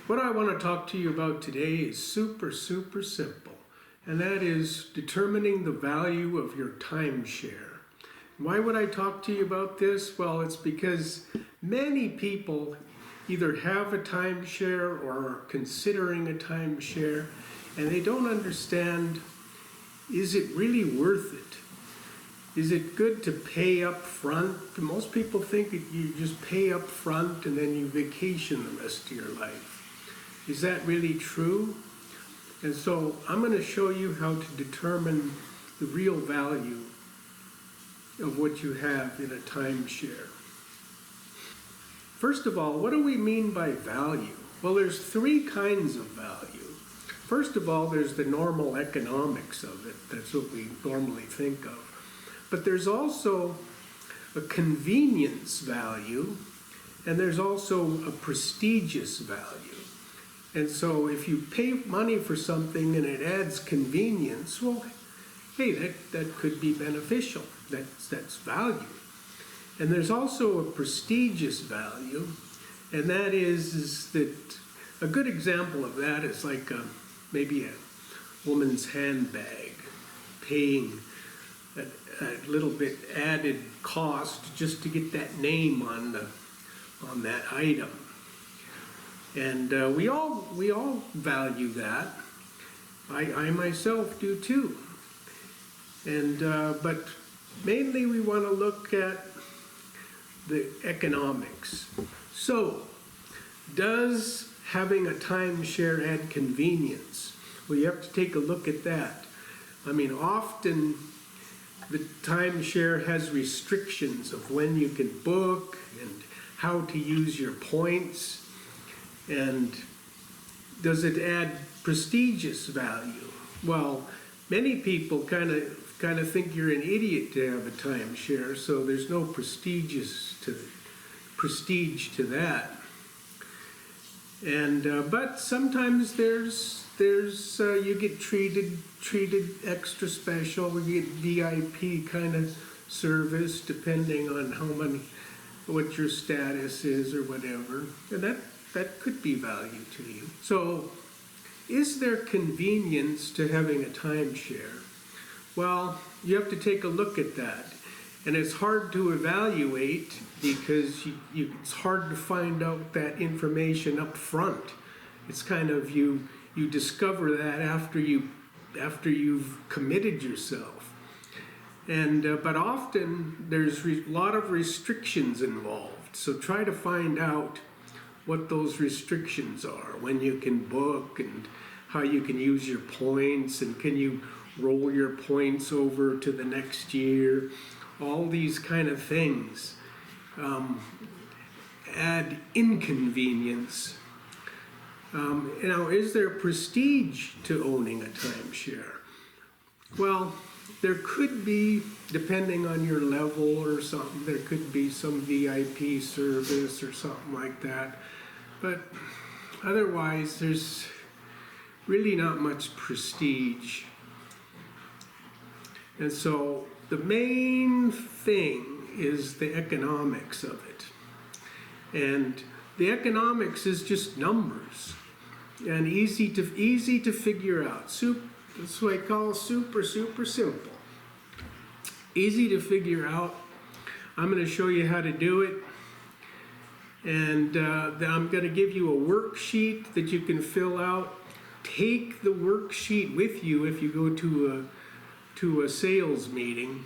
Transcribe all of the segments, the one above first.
What I want to talk to you about today is super simple, and that is determining the value of your timeshare. Why would I talk to you about this? Well, it's because many people either have a timeshare or are considering a timeshare, and they don't understand, is it really worth it? Is it good to pay up front? Most people think that you just pay up front and then you vacation the rest of your life. Is that really true? And so I'm going to show you how to determine the real value of what you have in a timeshare. First of all, what do we mean by value? Well, there's three kinds of value. First of all, there's the normal economics of it. That's what we normally think of. But there's also a convenience value, and there's also a prestigious value. And so if you pay money for something and it adds convenience, well, hey, that could be beneficial. That's value. And there's also a prestigious value, and that is that a good example of that is like maybe a woman's handbag, paying a little bit added cost just to get that name on that item. And we all value that. I myself do too. And but mainly we want to look at the economics. So, does having a timeshare add convenience? Well, you have to take a look at that. I mean, often the timeshare has restrictions of when you can book and how to use your points. And does it add prestigious value? Well, many people kind of think you're an idiot to have a timeshare, so there's no prestige to that. And but sometimes there's you get treated extra special. You get VIP kind of service depending on what your status is or whatever, and that could be value to you. So, is there convenience to having a timeshare? Well, you have to take a look at that. And it's hard to evaluate because it's hard to find out that information up front. It's kind of you discover that after you've committed yourself. And but often there's a lot of restrictions involved. So try to find out what those restrictions are, when you can book and how you can use your points, and can you roll your points over to the next year. All these kind of things add inconvenience. Is there prestige to owning a timeshare? Well, there could be, depending on your level or something, there could be some VIP service or something like that. But otherwise, there's really not much prestige. And so the main thing is the economics of it. And the economics is just numbers and easy to figure out. That's what I call super simple. Easy to figure out. I'm going to show you how to do it. And then I'm going to give you a worksheet that you can fill out. Take the worksheet with you if you go to a sales meeting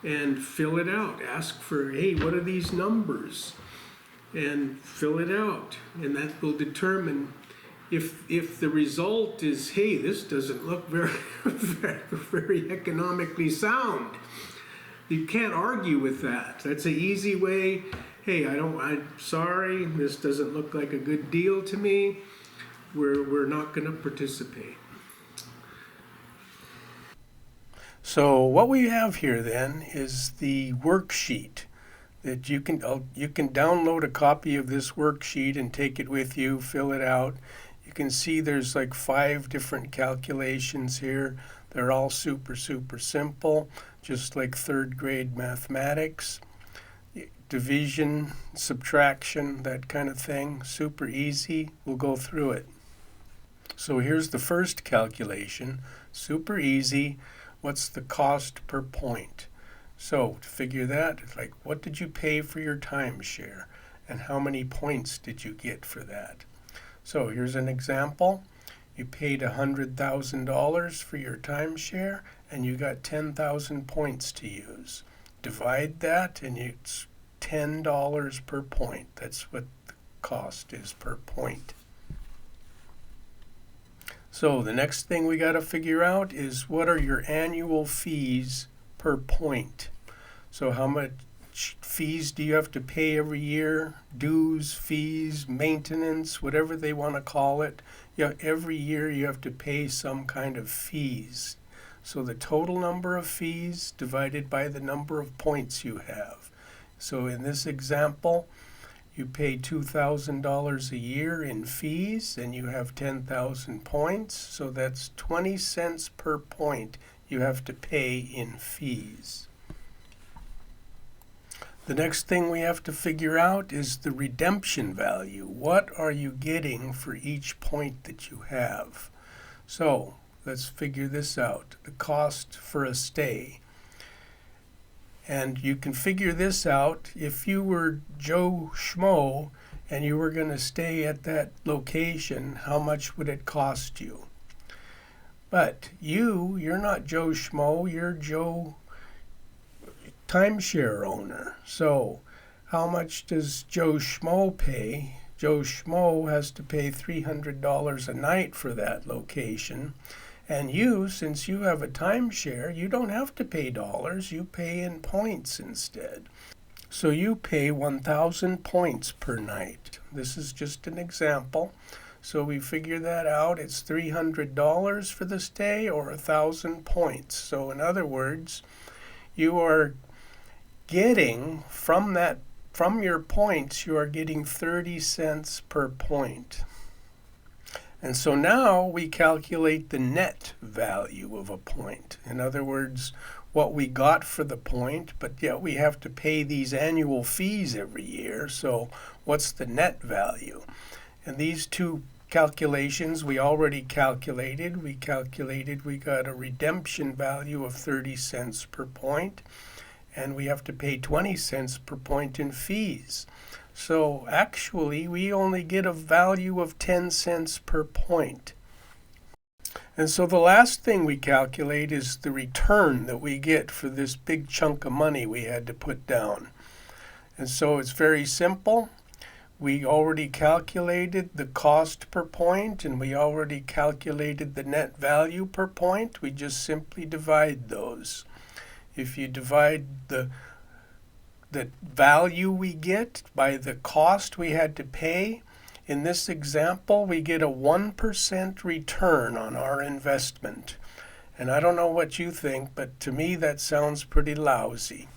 and fill it out. Ask for, hey, what are these numbers? And fill it out. And that will determine if the result is, hey, this doesn't look very economically sound. You can't argue with that. That's an easy way. Hey, I'm sorry, this doesn't look like a good deal to me. We're not going to participate. So what we have here then is the worksheet that you can download a copy of this worksheet and take it with you, fill it out. You can see there's like 5 different calculations here. They're all super simple, just like 3rd grade mathematics. division, subtraction, that kind of thing. Super easy. We'll go through it. So here's the first calculation. Super easy. What's the cost per point? So to figure that, it's like, what did you pay for your timeshare? And how many points did you get for that? So here's an example. You paid $100,000 for your timeshare and you got 10,000 points to use. Divide that and it's $10 per point. That's what the cost is per point. So the next thing we got to figure out is what are your annual fees per point. So how much fees do you have to pay every year? Dues, fees, maintenance, whatever they want to call it. Every year you have to pay some kind of fees. So the total number of fees divided by the number of points you have. So in this example, you pay $2,000 a year in fees and you have 10,000 points. So that's 20 cents per point you have to pay in fees. The next thing we have to figure out is the redemption value. What are you getting for each point that you have? So let's figure this out. The cost for a stay. And you can figure this out if you were Joe Schmo and you were going to stay at that location, how much would it cost you? But you're not Joe Schmo, you're Joe timeshare owner. So how much does Joe Schmo pay? Joe Schmo has to pay $300 a night for that location. And you, since you have a timeshare, you don't have to pay dollars, you pay in points instead. So you pay 1,000 points per night. This is just an example. So we figure that out. It's $300 for the stay or 1,000 points. So in other words, you are getting from your points, you are getting 30 cents per point. And so now we calculate the net value of a point. In other words, what we got for the point, but yet we have to pay these annual fees every year. So what's the net value? And these two calculations we already calculated. We got a redemption value of 30 cents per point, and we have to pay 20 cents per point in fees. So actually, we only get a value of 10 cents per point. And so the last thing we calculate is the return that we get for this big chunk of money we had to put down. And so it's very simple. We already calculated the cost per point, and we already calculated the net value per point. We just simply divide those. If you divide the value we get by the cost we had to pay, in this example, we get a 1% return on our investment. And I don't know what you think, but to me that sounds pretty lousy.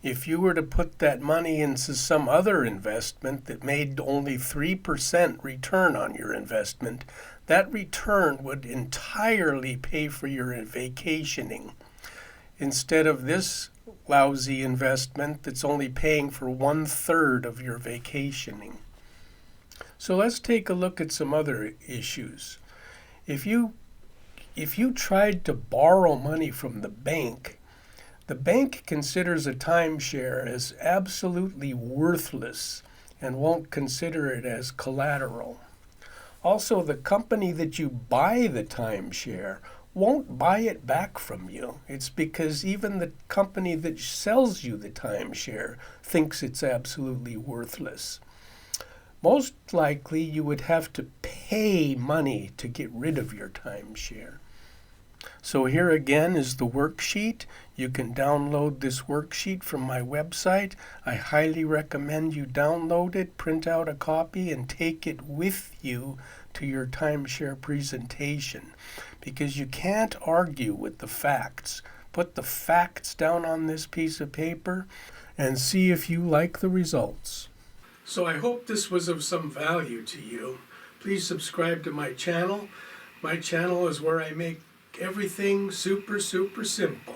If you were to put that money into some other investment that made only 3% return on your investment, that return would entirely pay for your vacationing. Instead of this lousy investment that's only paying for 1/3 of your vacationing. So let's take a look at some other issues. If you tried to borrow money from the bank considers a timeshare as absolutely worthless and won't consider it as collateral. Also, the company that you buy the timeshare won't buy it back from you. It's because even the company that sells you the timeshare thinks it's absolutely worthless. Most likely you would have to pay money to get rid of your timeshare. So here again is the worksheet. You can download this worksheet from my website. I highly recommend you download it, print out a copy, and take it with you to your timeshare presentation, because you can't argue with the facts. Put the facts down on this piece of paper and see if you like the results. So I hope this was of some value to you. Please subscribe to my channel. My channel is where I make everything super simple.